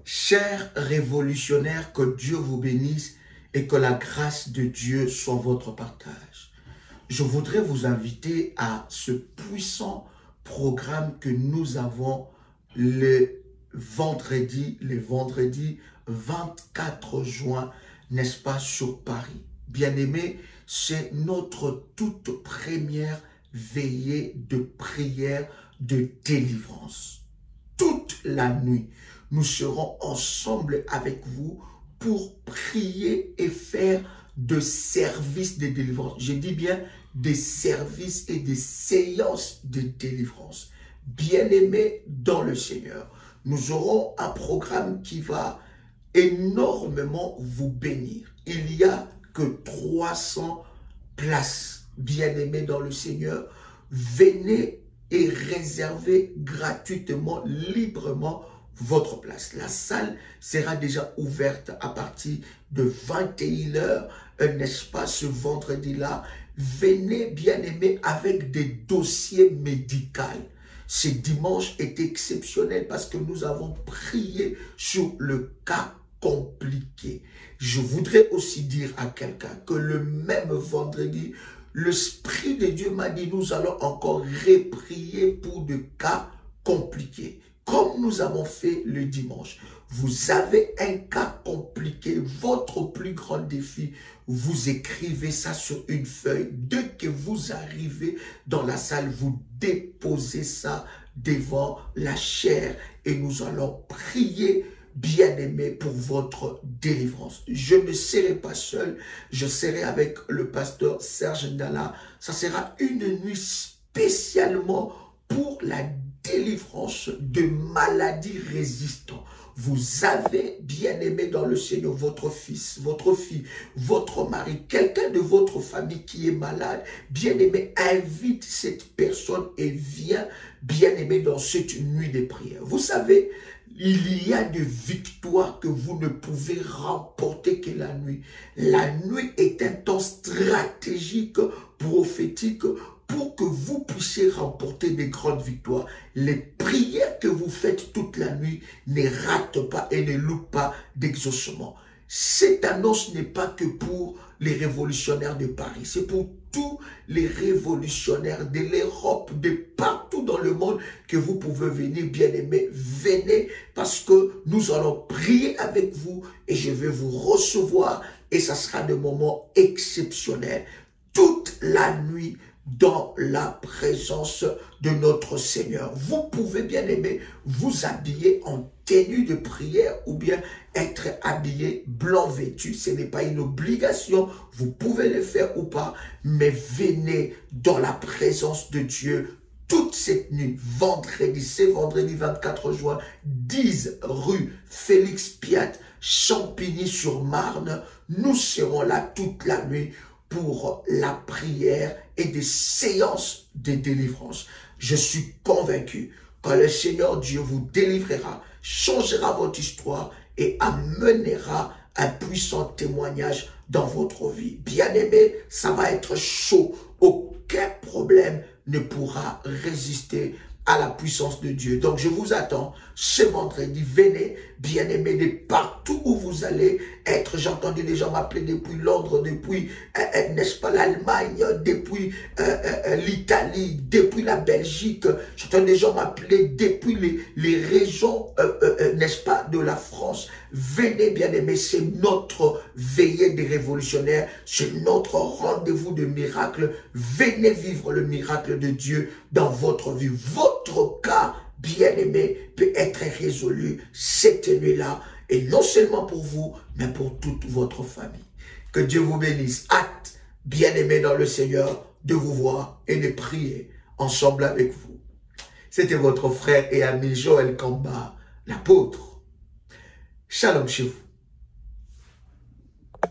Chers révolutionnaires, que Dieu vous bénisse et que la grâce de Dieu soit votre partage. Je voudrais vous inviter à ce puissant programme que nous avons le vendredi 24 juin, n'est-ce pas, sur Paris. Bien-aimés, c'est notre toute première veillée de prière de délivrance. Toute la nuit, nous serons ensemble avec vous pour prier et faire de services de délivrance. Je dis bien des services et des séances de délivrance. Bien-aimés dans le Seigneur, nous aurons un programme qui va énormément vous bénir. Il n'y a que 300 places. Bien-aimés dans le Seigneur, venez et réservez gratuitement, librement votre place. La salle sera déjà ouverte à partir de 21 h, n'est-ce pas, ce vendredi-là. Venez, bien-aimés, avec des dossiers médicaux. Ce dimanche est exceptionnel parce que nous avons prié sur le cas compliqué. Je voudrais aussi dire à quelqu'un que le même vendredi, l'Esprit de Dieu m'a dit, nous allons encore reprier pour des cas compliqués. Comme nous avons fait le dimanche, vous avez un cas compliqué, votre plus grand défi, vous écrivez ça sur une feuille. Dès que vous arrivez dans la salle, vous déposez ça devant la chair et nous allons prier, bien-aimé, pour votre délivrance. Je ne serai pas seul, je serai avec le pasteur Serge Ndala. Ça sera une nuit spécialement pour la délivrance de maladies résistantes. Vous avez, bien-aimé dans le Seigneur, votre fils, votre fille, votre mari, quelqu'un de votre famille qui est malade, bien-aimé, invite cette personne et viens, bien-aimé, dans cette nuit de prière. Vous savez, il y a des victoires que vous ne pouvez remporter que la nuit. La nuit est un temps stratégique, prophétique, pour que vous puissiez remporter des grandes victoires. Les prières que vous faites toute la nuit ne ratent pas et ne loupent pas d'exaucement. Cette annonce n'est pas que pour les révolutionnaires de Paris, c'est pour tous les révolutionnaires de l'Europe, de partout dans le monde que vous pouvez venir, bien-aimés. Venez parce que nous allons prier avec vous et je vais vous recevoir et ça sera des moments exceptionnels toute la nuit dans la présence de notre Seigneur. Vous pouvez, bien aimé, vous habiller en tenue de prière ou bien être habillé blanc vêtu. Ce n'est pas une obligation, vous pouvez le faire ou pas, mais venez dans la présence de Dieu toute cette nuit, vendredi, c'est vendredi 24 juin, 10 rue Félix Piat, Champigny-sur-Marne. Nous serons là toute la nuit pour la prière et des séances de délivrance. Je suis convaincu que le Seigneur Dieu vous délivrera, changera votre histoire et amènera un puissant témoignage dans votre vie. Bien-aimé, ça va être chaud. Aucun problème ne pourra résister à la puissance de Dieu. Donc je vous attends ce vendredi. Venez, bien-aimés, de partout où vous allez être. J'ai entendu des gens m'appeler depuis Londres, depuis, n'est-ce pas, l'Allemagne, depuis l'Italie, depuis la Belgique. J'entends des gens m'appeler depuis les régions, n'est-ce pas, de la France. Venez, bien-aimés, c'est notre veillée des révolutionnaires, c'est notre rendez-vous de miracle. Venez vivre le miracle de Dieu dans votre vie. Votre cas, bien-aimé, peut être résolu cette nuit-là. Et non seulement pour vous, mais pour toute votre famille. Que Dieu vous bénisse. Hâte, bien-aimé dans le Seigneur, de vous voir et de prier ensemble avec vous. C'était votre frère et ami Joël Kamba, l'apôtre. Shalom chez vous.